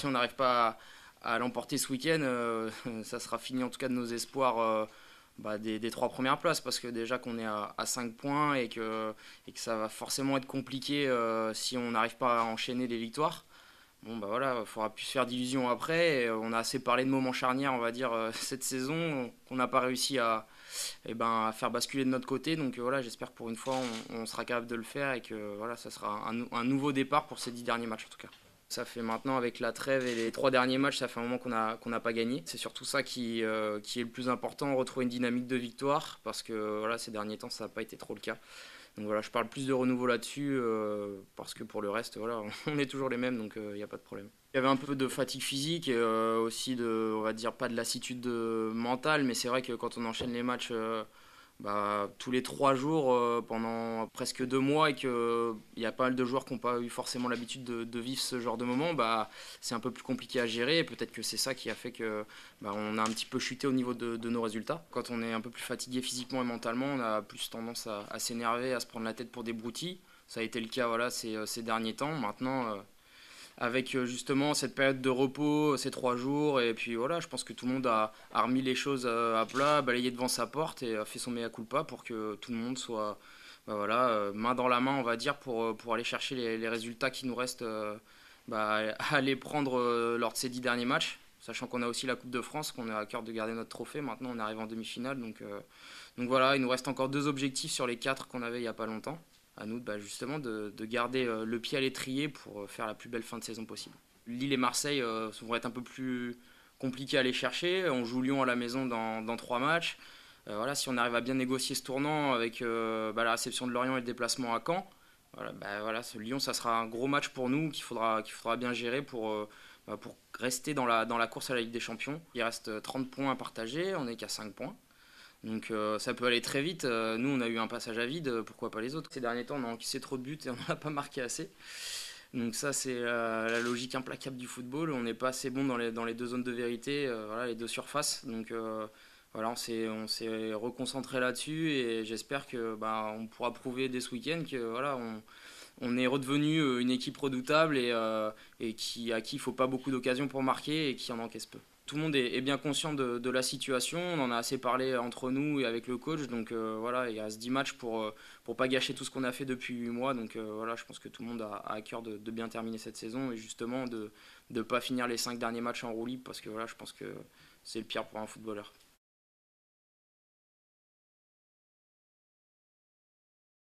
si on n'arrive pas à l'emporter ce week-end, ça sera fini en tout cas de nos espoirs des 3 premières places, parce que déjà qu'on est à 5 points et que ça va forcément être compliqué si on n'arrive pas à enchaîner les victoires. Bon bah voilà, il faudra plus se faire d'illusions après. Et on a assez parlé de moments charnières, on va dire, cette saison, qu'on n'a pas réussi à faire basculer de notre côté. Donc voilà, j'espère que pour une fois, on sera capable de le faire et que voilà, ça sera un nouveau départ pour ces 10 derniers matchs en tout cas. Ça fait maintenant, avec la trêve et les 3 derniers matchs, ça fait un moment qu'on n'a pas gagné. C'est surtout ça qui est le plus important, retrouver une dynamique de victoire, parce que voilà, ces derniers temps, ça n'a pas été trop le cas. Donc voilà, je parle plus de renouveau là-dessus, parce que pour le reste, voilà, on est toujours les mêmes, donc il n'y a pas de problème. Il y avait un peu de fatigue physique et aussi on va dire, pas de lassitude mentale, mais c'est vrai que quand on enchaîne les matchs tous les 3 jours pendant presque 2 mois, et qu'il y a pas mal de joueurs qui n'ont pas eu forcément l'habitude de vivre ce genre de moment, c'est un peu plus compliqué à gérer. Et peut-être que c'est ça qui a fait que on a un petit peu chuté au niveau de nos résultats. Quand on est un peu plus fatigué physiquement et mentalement, on a plus tendance à s'énerver, à se prendre la tête pour des broutilles. Ça a été le cas, voilà, ces derniers temps. Maintenant, avec justement cette période de repos, ces 3 jours. Et puis voilà, je pense que tout le monde a remis les choses à plat, balayé devant sa porte et a fait son mea culpa pour que tout le monde soit main dans la main, on va dire, pour aller chercher les résultats qui nous restent à aller prendre lors de ces 10 derniers matchs. Sachant qu'on a aussi la Coupe de France, qu'on a à cœur de garder notre trophée. Maintenant, on arrive en demi-finale. Donc voilà, il nous reste encore 2 objectifs sur les 4 qu'on avait il n'y a pas longtemps. À nous justement de garder le pied à l'étrier pour faire la plus belle fin de saison possible. Lille et Marseille vont être un peu plus compliqués à aller chercher. On joue Lyon à la maison dans 3 matchs. Voilà, si on arrive à bien négocier ce tournant avec la réception de Lorient et le déplacement à Caen, ce Lyon, ça sera un gros match pour nous qu'il faudra bien gérer pour rester dans la course à la Ligue des Champions. Il reste 30 points à partager, on n'est qu'à 5 points. Donc ça peut aller très vite. Nous, on a eu un passage à vide, pourquoi pas les autres. Ces derniers temps, on a encaissé trop de buts et on n'a pas marqué assez. Donc ça, c'est la logique implacable du football. On n'est pas assez bon dans les 2 zones de vérité, les 2 surfaces. Donc voilà, on s'est reconcentré là-dessus et j'espère que on pourra prouver dès ce week-end que voilà, on est redevenu une équipe redoutable et à qui il ne faut pas beaucoup d'occasions pour marquer et qui en encaisse peu. Tout le monde est bien conscient de la situation, on en a assez parlé entre nous et avec le coach, donc voilà, il reste 10 matchs pour pas gâcher tout ce qu'on a fait depuis 8 mois, donc voilà, je pense que tout le monde a à cœur de bien terminer cette saison et justement de ne pas finir les 5 derniers matchs en roue libre, parce que voilà, je pense que c'est le pire pour un footballeur.